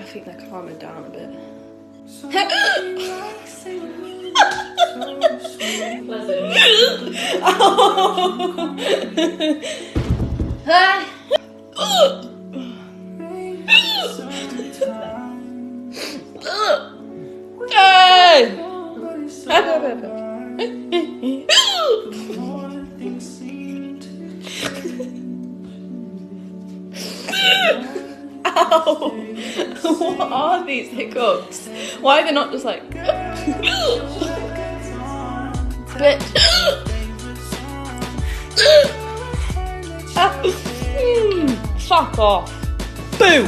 think they're calming down a bit. Ow! What are these hiccups? Why are they not just like... Fuck off. Boo!